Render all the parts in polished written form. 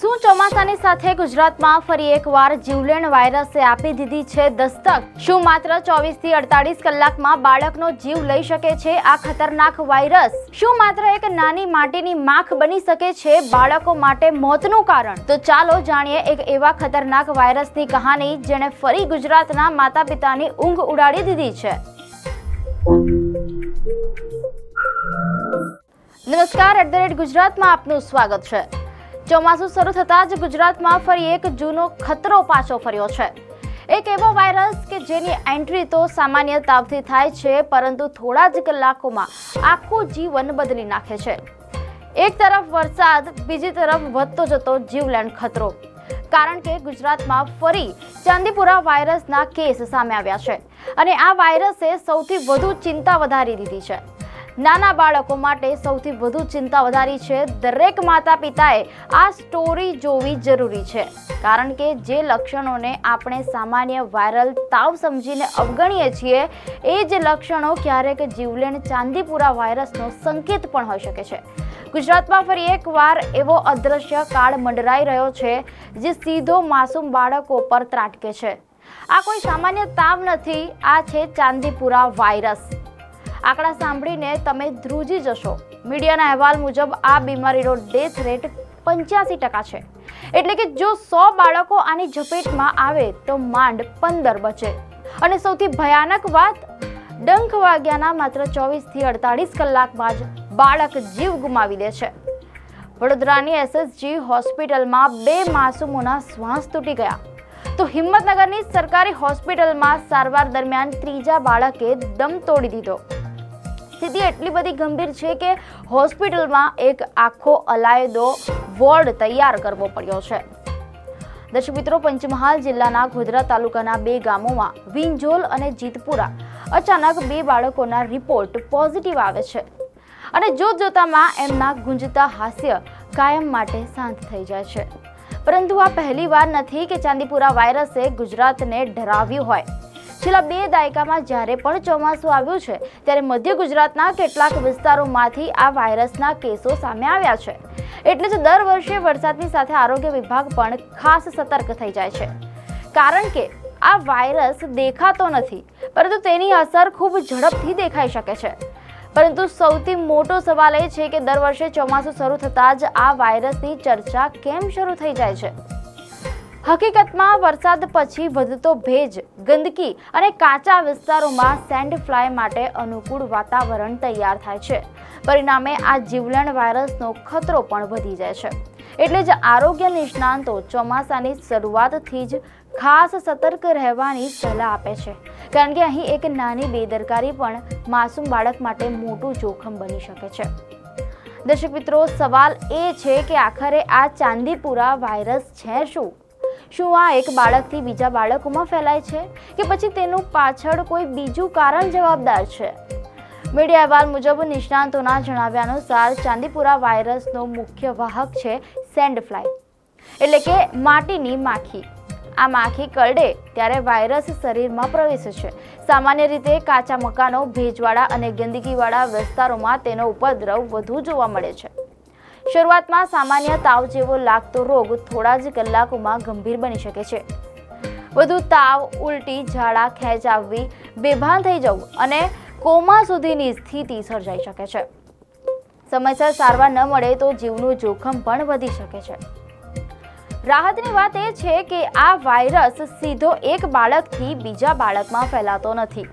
શું ચોમાસાની સાથે ગુજરાતમાં ફરી એકવાર જીવલેણ વાયરસે આપી દીધી છે દસ્તક? શું માત્ર 24 થી 48 કલાકમાં બાળકનો જીવ લઈ શકે છે આ ખતરનાક વાયરસ? શું માત્ર એક નાની માટીની માખ બની શકે છે બાળકો માટે મોતનું કારણ? તો ચાલો જાણીએ એક એવા ખતરનાક વાયરસની કહાની જેણે ફરી ગુજરાતના માતા પિતાની ઊંઘ ઉડાડી દીધી છે. નમસ્કાર, ગુજરાતમાં આપનું સ્વાગત છે. ચોમાસું શરૂ થતાં જ ગુજરાતમાં ફરી એક જૂનો ખતરો પાછો ફર્યો છે. એક એવો વાયરસ કે જેની એન્ટ્રી તો સામાન્ય તાવથી થાય છે, પરંતુ થોડા જ કલાકોમાં આખું જીવન બદલી નાખે છે. એક તરફ વરસાદ, બીજી તરફ વધતો જતો જીવલેણ ખતરો. કારણ કે ગુજરાતમાં ફરી ચાંદીપુરા વાયરસના કેસ સામે આવ્યા છે અને આ વાયરસે સૌથી વધુ ચિંતા વધારી દીધી છે. નાના બાળકો માટે સૌથી વધુ ચિંતા વધારી છે. દરેક માતા પિતાએ આ સ્ટોરી જોવી જરૂરી છે, કારણ કે જે લક્ષણોને આપણે સામાન્ય વાયરલ તાવ સમજીને અવગણીએ છીએ, એ જ લક્ષણો ક્યારેક જીવલેણ ચાંદીપુરા વાયરસનો સંકેત પણ હોઈ શકે છે. ગુજરાતમાં ફરી એકવાર એવો અદ્રશ્ય કાળ મંડરાઈ રહ્યો છે જે સીધો માસૂમ બાળકો પર ત્રાટકે છે. આ કોઈ સામાન્ય તાવ નથી, આ છે ચાંદીપુરા વાયરસ. આંકડા સાંભળીને તમે ધ્રુજી જશો. મીડિયાના અહેવાલ મુજબ આ બીમારીનો ડેથ રેટ 85% છે. એટલે કે જો 100 બાળકો આની ઝપેટમાં આવે તો માંડ 15 બચે. અને સૌથી ભયાનક વાત, ડંખ વાગ્યાના માત્ર 24 થી 48 કલાકમાં જ બાળક જીવ ગુમાવી દે છે. વડોદરાની SSG હોસ્પિટલમાં 2 માસૂમોના શ્વાસ તૂટી ગયા, તો હિંમતનગરની સરકારી હોસ્પિટલમાં સારવાર દરમિયાન ત્રીજા બાળકે દમ તોડી દીધો. સ્થિતિ એટલી બધી ગંભીર છે કે હોસ્પિટલમાં એક આખો અલાયદો વોર્ડ તૈયાર કરવો પડ્યો છે. દર્શક મિત્રો, પંચમહાલ જિલ્લાના ગોધરા તાલુકાના 2 ગામોમાં વિંજોલ અને જીતપુરા અચાનક 2 બાળકોના રિપોર્ટ પોઝિટિવ આવે છે અને જોતજોતામાં એમના ગુંજતા હાસ્ય કાયમ માટે શાંત થઈ જાય છે. પરંતુ આ પહેલી વાર નથી કે ચાંદીપુરા વાયરસે ગુજરાતને ડરાવ્યું હોય. છેલ્લા 2 દાયકામાં જ્યારે પણ ચોમાસું આવ્યું છે, ત્યારે મધ્ય ગુજરાતના કેટલાક વિસ્તારોમાંથી આ વાયરસના કેસો સામે આવ્યા છે. એટલે જ દર વર્ષે વરસાદની સાથે આરોગ્ય વિભાગ પણ ખાસ સતર્ક થઈ જાય છે, કારણ કે આ વાયરસ દેખાતો નથી, પરંતુ તેની અસર ખૂબ ઝડપથી દેખાઈ શકે છે. પરંતુ સૌથી મોટો સવાલ એ છે કે દર વર્ષે ચોમાસું શરૂ થતાં જ આ વાયરસની ચર્ચા કેમ શરૂ થઈ જાય છે? હકીકતમાં વરસાદ પછી વધતો ભેજ, ગંદકી અને કાચા વિસ્તારોમાં સેન્ડ ફ્લાય માટે અનુકૂળ વાતાવરણ તૈયાર થાય છે. પરિણામે આ જીવલેણ વાયરસનો ખતરો પણ વધી જાય છે. એટલે જ આરોગ્ય નિષ્ણાંતો ચોમાસાની શરૂઆતથી જ ખાસ સતર્ક રહેવાની સલાહ આપે છે, કારણ કે અહીં એક નાની બેદરકારી પણ માસૂમ બાળક માટે મોટું જોખમ બની શકે છે. દર્શક મિત્રો, સવાલ એ છે કે આખરે આ ચાંદીપુરા વાયરસ છે શું? શું આ એક બાળકથી બીજા બાળકોમાં ફેલાય છે કે પછી તેનું પાછળ કોઈ બીજું કારણ જવાબદાર છે? મીડિયા અહેવાલ મુજબ નિષ્ણાંતોના જણાવ્યા અનુસાર ચાંદીપુરા વાયરસનો મુખ્ય વાહક છે સેન્ડ ફ્લાય, એટલે કે માટીની માખી. આ માખી કરડે ત્યારે વાયરસ શરીરમાં પ્રવેશે છે. સામાન્ય રીતે કાચા મકાનો, ભેજવાળા અને ગંદકીવાળા વિસ્તારોમાં તેનો ઉપદ્રવ વધુ જોવા મળે છે. શરૂઆતમાં સામાન્ય તાવ જેવો લાગતો રોગ થોડા જ કલાકોમાં ગંભીર બની શકે છે. વધુ તાવ, ઉલટી, ઝાડા, ખેંચ આવવી, બેભાન થઈ જવું અને કોમા સુધીની સ્થિતિ સર્જાઈ શકે છે. સમયસર સારવાર ન મળે તો જીવનું જોખમ પણ વધી શકે છે. રાહતની વાત એ છે કે આ વાયરસ સીધો એક બાળકથી બીજા બાળકમાં ફેલાતો નથી,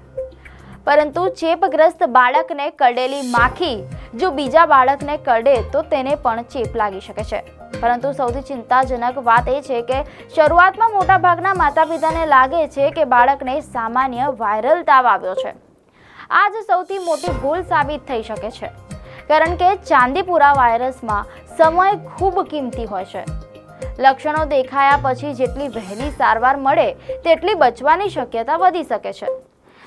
પરંતુ ચેપગ્રસ્ત બાળકને કરડેલી માખી જો બીજા બાળકને કરડે તો તેને પણ ચેપ લાગી શકે છે. પરંતુ સૌથી ચિંતાજનક વાત એ છે કે શરૂઆતમાં મોટાભાગના માતા પિતાને લાગે છે કે બાળકને સામાન્ય વાયરલ તાવ આવ્યો છે. આ જ સૌથી મોટી ભૂલ સાબિત થઈ શકે છે, કારણ કે ચાંદીપુરા વાયરસમાં સમય ખૂબ કિંમતી હોય છે. લક્ષણો દેખાયા પછી જેટલી વહેલી સારવાર મળે તેટલી બચવાની શક્યતા વધી શકે છે.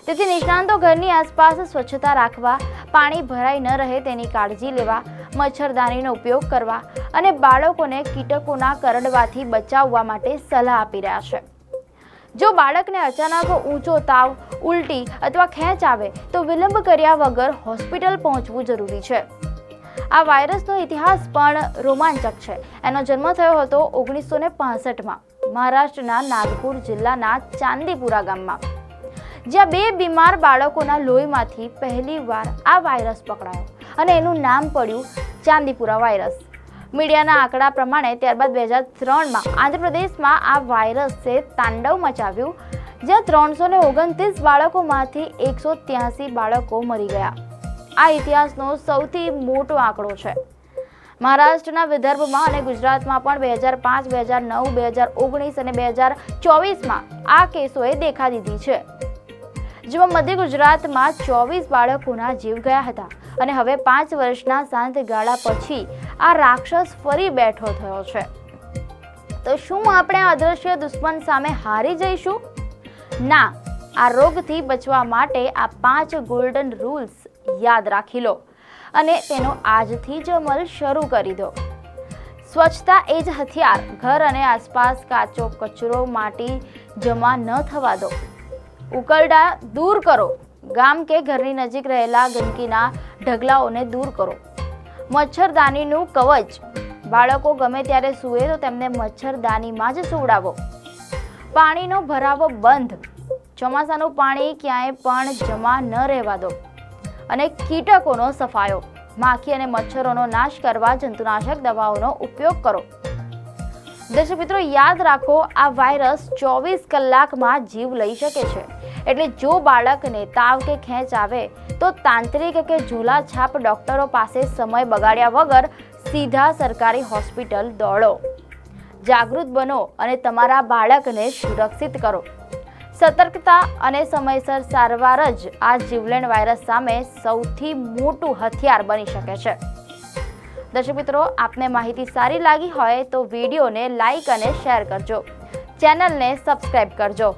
તેથી નિષ્ણાંતો ઘરની આસપાસ સ્વચ્છતા રાખવા, પાણી ભરાઈ ન રહે તેની કાળજી લેવા, મચ્છરદાનીનો ઉપયોગ કરવા અને બાળકોને કીટકોના કરડવાથી બચાવવા માટે સલાહ આપી રહ્યા છે. જો બાળકને અચાનક ઊંચો તાવ, ઉલટી અથવા ખેંચ આવે તો વિલંબ કર્યા વગર હોસ્પિટલ પહોંચવું જરૂરી છે. આ વાયરસનો ઇતિહાસ પણ રોમાંચક છે. એનો જન્મ થયો હતો 1965માં મહારાષ્ટ્રના નાગપુર જિલ્લાના ચાંદીપુરા ગામમાં, જ્યાં 2 બીમાર બાળકોના લોહીમાંથી પહેલીવાર આ વાયરસ પકડાયો અને એનું નામ પડ્યું ચાંદીપુરા વાયરસ. મીડિયાના આંકડા પ્રમાણે ત્યારબાદ 2003માં આંધ્રપ્રદેશમાં આ વાયરસે તાંડવ મચાવ્યું, જ્યાં 329 બાળકોમાંથી 183 બાળકો મરી ગયા. આ ઇતિહાસનો સૌથી મોટો આંકડો છે. મહારાષ્ટ્રના વિદર્ભમાં અને ગુજરાતમાં પણ 2005, 2009, 2019 અને 2024માં આ કેસોએ દેખા દીધી છે, જેમાં મધ્ય ગુજરાતમાં 24 બાળકોના જીવ ગયા હતા અને હવે 5 વર્ષના શાંત ગાળા પછી આ રાક્ષસ ફરી બેઠો થયો છે. તો શું આપણે અદ્રશ્ય દુશ્મન સામે હારી જઈશું? ના. આ રોગથી બચવા માટે આ 5 ગોલ્ડન રૂલ્સ યાદ રાખી લો અને તેનો આજથી જ અમલ શરૂ કરી દો. સ્વચ્છતા એ જ હથિયાર. ઘર અને આસપાસ કાચો કચરો, માટી જમા ન થવા દો. ઉકરડા દૂર કરો. ગામ કે ઘરની નજીક રહેલા ગંદકીના ઢગલાઓને દૂર કરો. મચ્છરદાનીનું કવચ. બાળકો ગમે ત્યારે સૂવે તો તેમને મચ્છરદાનીમાં જ સુવડાવો. પાણીનો ભરાવો બંધ. ચોમાસાનું પાણી ક્યાંય પણ જમા ન રહેવા દો. અને કીટકોનો સફાયો. માખી અને મચ્છરોનો નાશ કરવા જંતુનાશક દવાઓનો ઉપયોગ કરો. દર્શક મિત્રો, યાદ રાખો, આ વાયરસ 24 કલાકમાં જીવ લઈ શકે છે. એટલે જો બાળકને તાવ કે ખેંચ આવે તો તાંત્રિક કે ઝોલાછાપ ડોક્ટરો પાસે સમય બગાડ્યા વગર સીધા સરકારી હોસ્પિટલ દોડો. જાગૃત બનો અને તમારા બાળકને સુરક્ષિત કરો. સતર્કતા અને સમયસર સારવાર જ આ જીવલેણ વાયરસ સામે સૌથી મોટું હથિયાર બની શકે છે. દર્શક મિત્રો, આપને માહિતી સારી લાગી હોય તો વિડીયોને લાઈક અને શેર કરજો. ચેનલને સબસ્ક્રાઇબ કરજો.